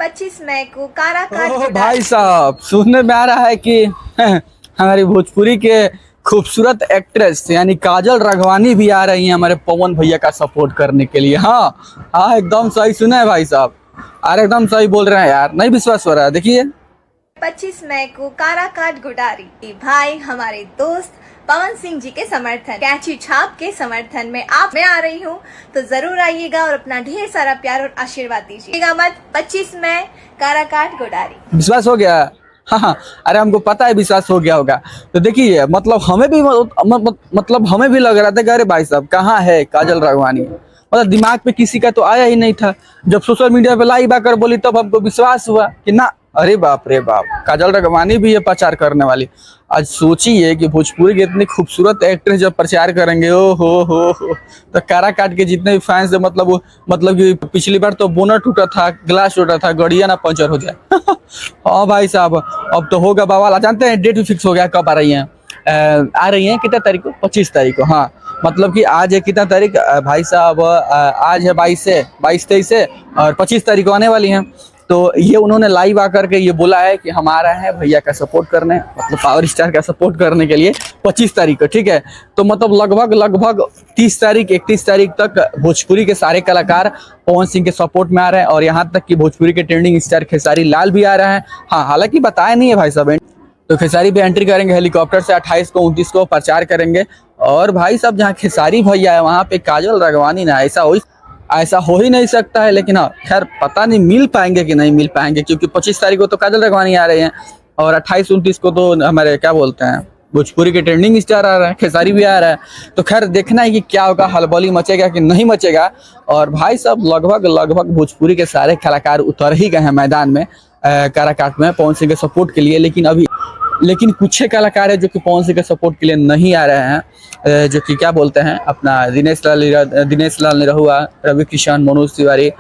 25 मई को काराकाट भाई साहब, सुनने में आ रहा है कि हमारी भोजपुरी के खूबसूरत एक्ट्रेस यानी काजल राघवानी भी आ रही हैं हमारे पवन भैया का सपोर्ट करने के लिए। हाँ हाँ, एकदम सही सुना है भाई साहब। अरे एकदम सही बोल रहे हैं यार, नहीं विश्वास हो रहा है। देखिए 25 मई को काराकाट गुडारी भाई हमारे दोस्त पवन सिंह जी के समर्थन कैची छाप के समर्थन में मैं आ रही हूँ, तो जरूर आइएगा और अपना ढेर सारा प्यार और आशीर्वाद दीजिएगा मत। 25 मई काराकाट गुडारी। विश्वास हो गया? हाँ हाँ, अरे हमको पता है विश्वास हो गया होगा। तो देखिए मतलब हमें भी लग रहा था कि अरे भाई साहब कहाँ है काजल राघवानी, मतलब दिमाग पे किसी का तो आया ही नहीं था। जब सोशल मीडिया पे लाइव आकर बोली तब हमको विश्वास हुआ कि ना, अरे बाप रे बाप, काजल राघवानी भी ये प्रचार करने वाली। आज सोचिए कि भोजपुरी के इतनी खूबसूरत एक्ट्रेस जब प्रचार करेंगे, ओ हो, तो काराकाट के जितने भी फैंस है मतलब कि पिछली बार तो बोनट टूटा था, ग्लास टूटा था, गड़िया ना पंचर हो जाए। हाँ भाई साहब, अब तो होगा बवाल। जानते हैं डेट भी फिक्स हो गया, कब आ रही हैं? आ रही हैं कितना तारीख को? 25 तारीख को। हाँ मतलब कि आज है कितना तारीख भाई साहब? आज है 22-23 से, और 25 तारीख को आने वाली हैं। तो ये उन्होंने लाइव आकर के ये बोला है कि हम आ रहे हैं भैया का सपोर्ट करने, मतलब पावर स्टार का सपोर्ट करने के लिए 25 तारीख को, ठीक है। तो मतलब लगभग 30 तारीख 31 तारीख तक भोजपुरी के सारे कलाकार पवन सिंह के सपोर्ट में आ रहे हैं, और यहाँ तक कि भोजपुरी के ट्रेंडिंग स्टार खेसारी लाल भी आ रहे हैं। हाँ, हालांकि बताया नहीं है भाई साहब। तो खेसारी भी एंट्री करेंगे हेलीकॉप्टर से 28 को 29 को प्रचार करेंगे। और भाई साहब जहाँ खेसारी भैया है वहाँ पे काजल राघवानी ना, ऐसा हो ही नहीं सकता है। लेकिन हाँ खैर पता नहीं मिल पाएंगे कि नहीं मिल पाएंगे, क्योंकि 25 तारीख को तो काजल राघवानी आ रहे हैं और 28-29 को तो हमारे क्या बोलते हैं भोजपुरी के ट्रेंडिंग स्टार आ रहे हैं, खेसारी भी आ रहा है। तो खैर देखना है कि क्या होगा, हलबली मचेगा कि नहीं मचेगा। और भाई साहब लगभग भोजपुरी के सारे कलाकार उतर ही गए हैं मैदान में काराकाट में पवन सिंह के सपोर्ट के लिए। लेकिन कुछ कलाकार है जो कि पवन सिंह के सपोर्ट के लिए नहीं आ रहे हैं, जो कि क्या बोलते हैं अपना दिनेश लाल निरहुआ, रवि किशन, मनोज तिवारी।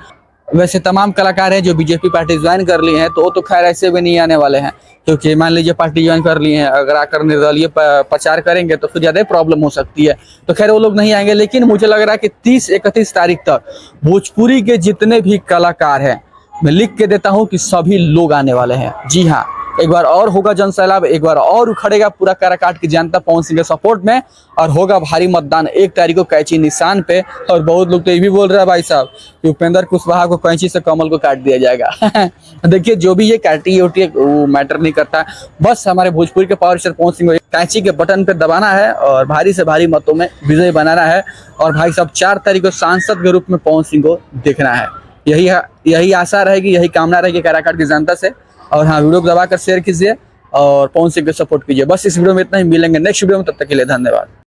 वैसे तमाम कलाकार हैं जो बीजेपी पार्टी ज्वाइन कर ली हैं, तो वो तो खैर ऐसे भी नहीं आने वाले हैं, क्योंकि मान लीजिए पार्टी ज्वाइन कर ली हैं, अगर आकर निर्दलीय प्रचार करेंगे तो फिर ज़्यादा प्रॉब्लम हो सकती है। तो खैर वो लोग नहीं आएंगे। लेकिन मुझे लग रहा है कि 30-31 तारीख तक भोजपुरी के जितने भी कलाकार हैं, मैं लिख के देता हूँ कि सभी लोग आने वाले हैं। जी हाँ, एक बार और होगा जनसैलाब, एक बार और उखड़ेगा पूरा काराकाट की जनता पवन सिंह के सपोर्ट में, और होगा भारी मतदान 1 तारीख को कैंची निशान पे। और बहुत लोग तो ये भी बोल रहे हैं भाई साहब कि उपेंद्र कुशवाहा को कैंची से कमल को काट दिया जाएगा। देखिए जो भी ये काटी उठी वो मैटर नहीं करता, बस हमारे भोजपुरी के पावर स्टार पवन सिंह को कैंची के बटन पे दबाना है और भारी से भारी मतों में विजयी बनाना है। और भाई साहब 4 तारीख को सांसद के रूप में पवन सिंह को देखना है। यही आशा रहेगी, यही कामना रहेगी काराकाट की जनता से। और हाँ, वीडियो को दबाकर शेयर कीजिए और पवन सिंह को सपोर्ट कीजिए। बस इस वीडियो में इतना ही, मिलेंगे नेक्स्ट वीडियो में, तब तक के लिए धन्यवाद।